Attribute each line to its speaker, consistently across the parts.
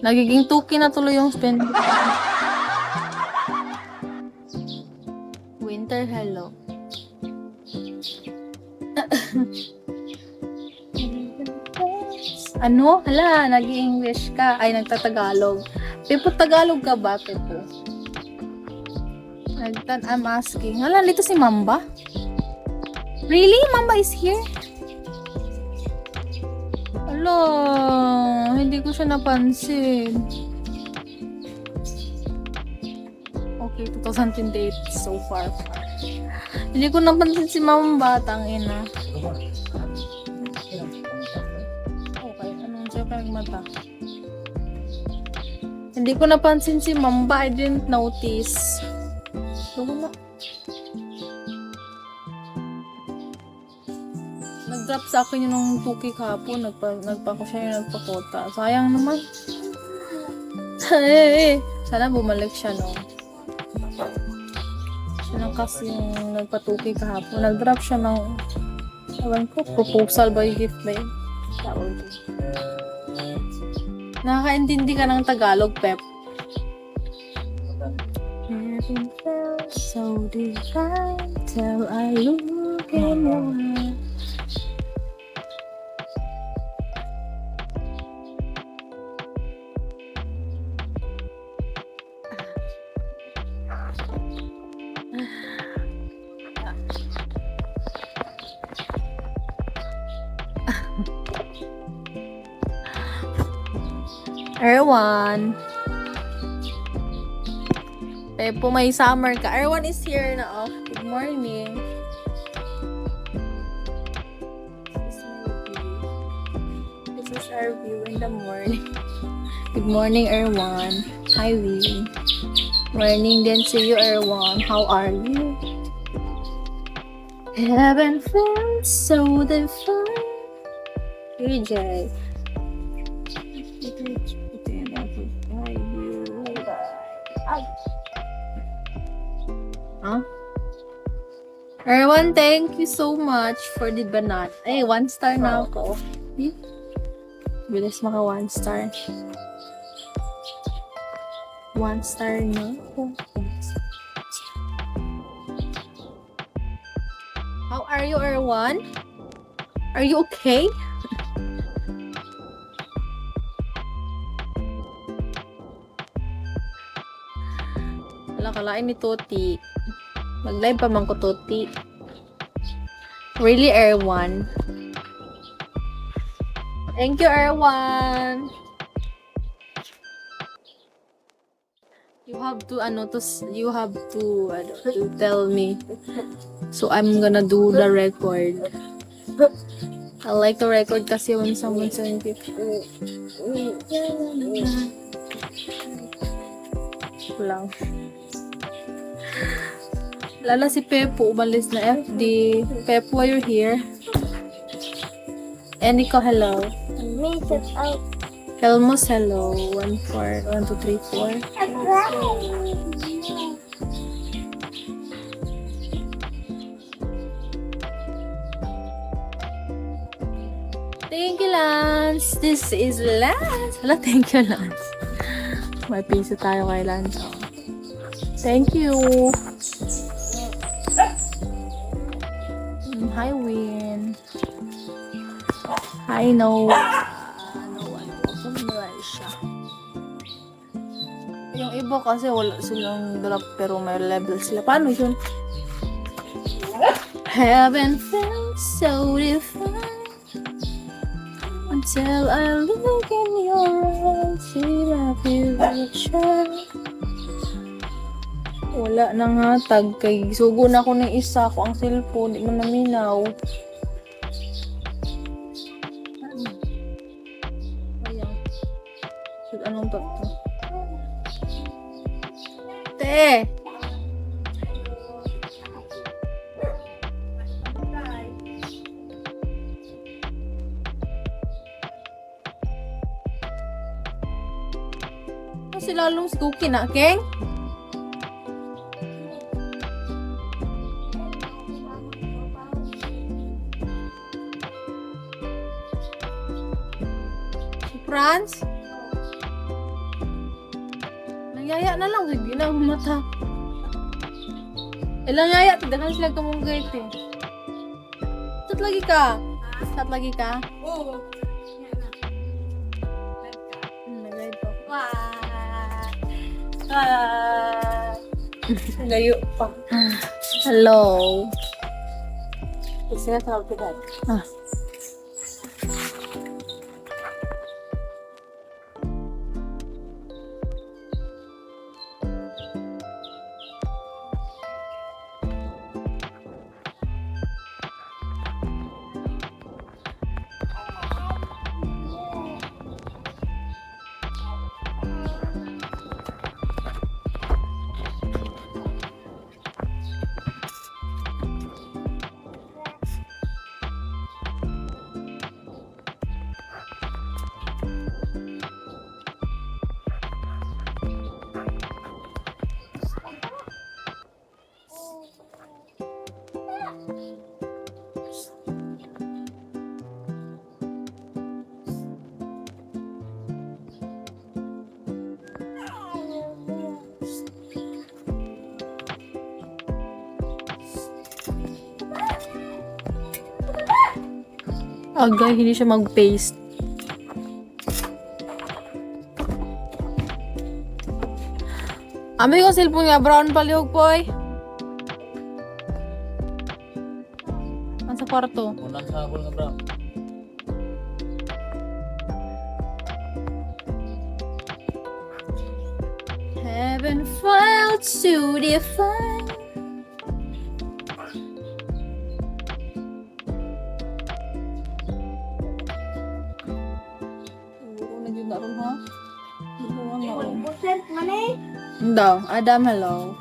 Speaker 1: Nagiging tuki na tuloy yung spend. Winter, hello. Ano? Hala, nag-English ka. Ay, nagtatagalog. Pepo, Tagalog ka ba, Pepo? I'm asking. Hala, dito si Mamba? Really? Mamba is here? Hala, hindi ko siya napansin. Okay, 2028 so far. Hindi ko napansin si Mamba, tangina. Okay, anong siya mata? Hindi ko napansin si Mamba, I didn't notice. Wala. Nag-drop sa akin yun ng 2K kahapon. Nagpa ko siya yung nagpakota. Sayang naman. Sana bumalik siya, no? Siya lang kasi yung nagpa 2K kahapon. Nag-drop siya ng ewan ko, proposal by gift ba yun? Nakakaintindi ka ng Tagalog, Pep. Heaven felt so divine till I look in your eyes. Erwan. Pepo, may summer ka. Erwan is here na, oh. Good morning. This is our view in the morning. Good morning, Erwan. Hi, Wee. Morning din to you, Erwan. How are you? Heaven feels so divine. Hey, Jay. Huh? Erwan, thank you so much for the banana. Ay, 1 star na ako. Bilis maka 1 star. 1 star na ako. How are you, Erwan? Are you okay? Wala, kalain ni Toti. Mag-live pa man ko, Toti. Really, Erwan? Thank you, Erwan. You have to tell me. So I'm gonna do the record. I like to record kasi when someone sends it. Lang. Lala si Pepo, umalis na FD. Pepo, are you here? Eniko, hello. Elmos, hello. 1, 2, 3, 4. Thank you, Lance. This is Lance. Hala, thank you, Lance. May piso tayo kay Lance. Oh. Thank you. Hi, Win. Hi, Noah. Yung iba kasi wala silang drop pero may level sila. Paano yun? Heaven felt so divine until I look in your eyes, see my future. Wala nang hatag kay sugo na ako ng isa ko ang cellphone, di man naminaw. Ayan. So, anong to? Te! Kasi lalong si Cookie na, Keng? Si Franz? Yaya na lang, sige na mata. Ilang yaya, tidakan sila kamunggay eh. Sat lagi ka? Sat lagi ka?
Speaker 2: Oo.
Speaker 1: Nagay to.
Speaker 2: Layo pa.
Speaker 1: Hello.
Speaker 2: Kasi nga tawag ko dahil.
Speaker 1: Ah. Agay, hindi siya mag-paste. Amay ko cellphone nga, brown palihog po eh. Ang sa kwarto.
Speaker 3: Unang sabol nga bro.
Speaker 1: Heaven felt to define.
Speaker 2: Buset, mani?
Speaker 1: Daw, Adam, hello.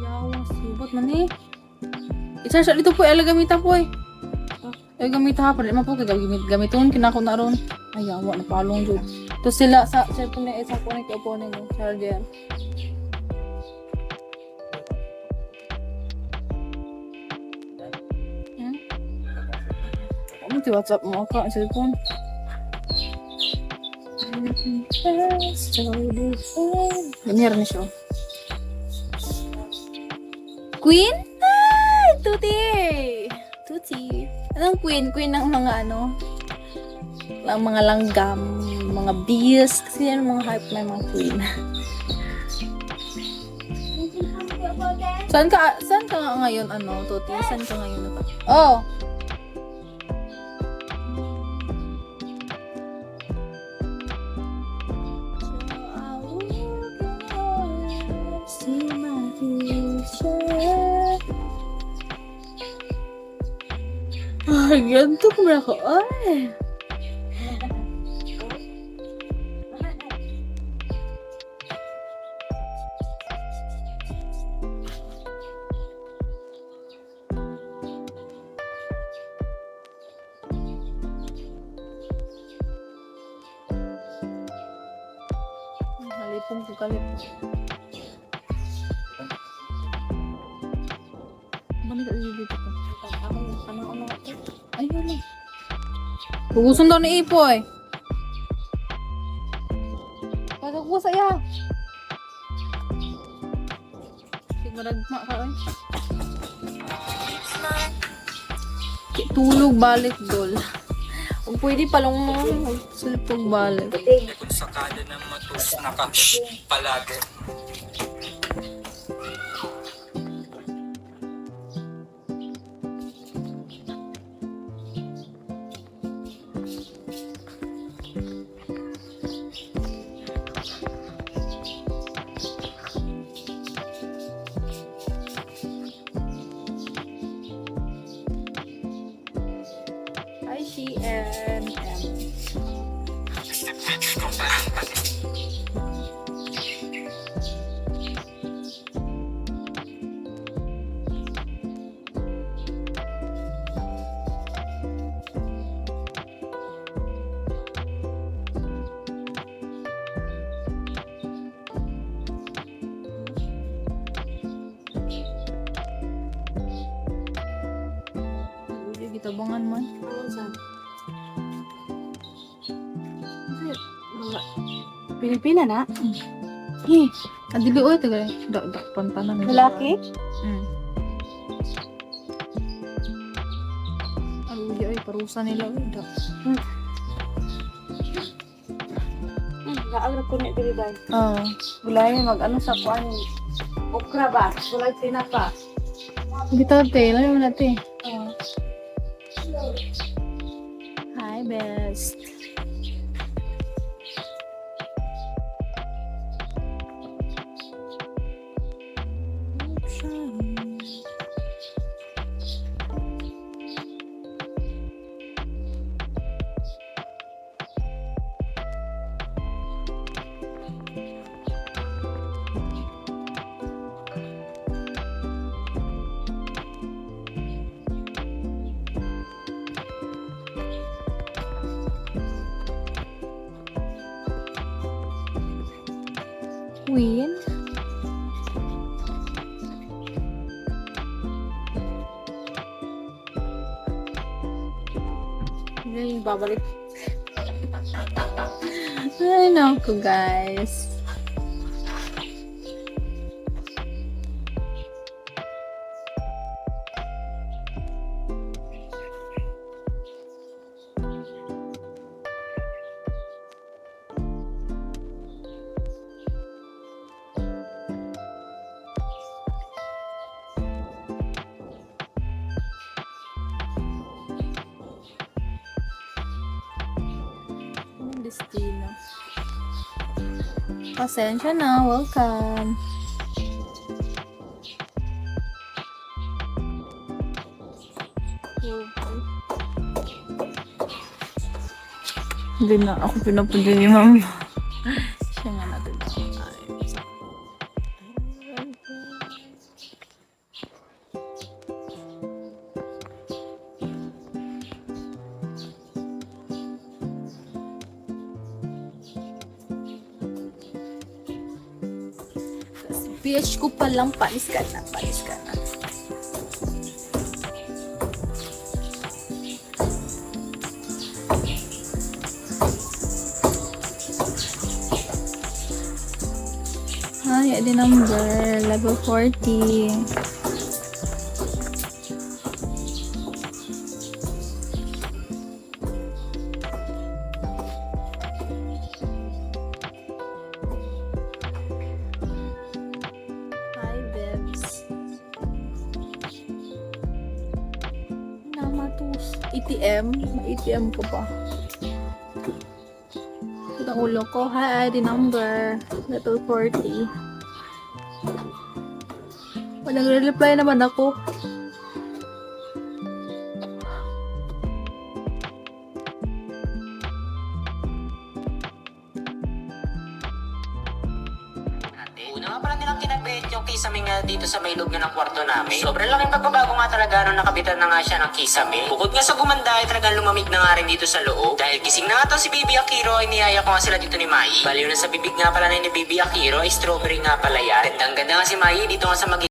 Speaker 1: Yawa, subot man eh. Isa dito po, ala gamita po eh. Ay gamita ha, pwede man po, gamiton, kinako na ron. Ay, yawa, napalong dyan. To sila, sa cellphone niya, isa po na kiupo na yung charger. Ano ti WhatsApp mo ka ang cellphone? Ganyan na siya. Queen? Ay! Tuti! Tuti. Anong queen? Queen ng mga ano? Lang mga langgam, mga bees. Kasi yan mga hype na mga queen. Saan ka nga ngayon ano, Tuti? Saan ka ngayon? Oh! Ay, ganito ko na ako. Ay! Halipong ko kalip. Balik dito ko. Ayun lang. Hugusan daw ni Ipoy. Kagagwa ya. Sige, maragma ka eh. Tulog balik dol. Kung pwede palong sulpog balik.
Speaker 3: Sakada ng matus nakash palagi.
Speaker 1: ICNM. gitabangan man.
Speaker 2: Pilipina na?
Speaker 1: Eh, adili oy taga dak pantanan.
Speaker 2: Lalaki?
Speaker 1: Aluya oy parusa nila oy dak.
Speaker 2: Naagrap ko na dili dahil.
Speaker 1: Ah,
Speaker 2: Gulay mag-ano sa kuan. Okra ba? Gulay tinapa.
Speaker 1: bitaw te, layo na te. Hi, best. Win. Hindi, babalik. Ay, naku, guys. Destino. Pasensya na, welcome. Hindi na ako pinapunta ni ma'am. Siya nga natin. PH ko pa lang, palis ka na, palis ka na. Ay, ID number, level 40. Hi, Bebs. Namatus. ATM? ATM ko pa. Ito ang ulo ko. Hi, ID number. Level 40. Walang reply naman ako.
Speaker 4: Una nga pala nilang kinabit yung kisame nga dito sa may loob nga ng kwarto namin. Sobrang laking pagbabago nga talaga nung nakabitan na nga siya ng kisame. Bukod nga sa gumanda ay talagang lumamig na nga rin dito sa loob. Dahil gising na nga to si Baby Akiro ay niyaya ko nga sila dito ni Mai. Baliw na sa bibig nga pala na ni Baby Akiro ay strawberry nga pala yan. Gandang ganda nga si Mai dito nga sa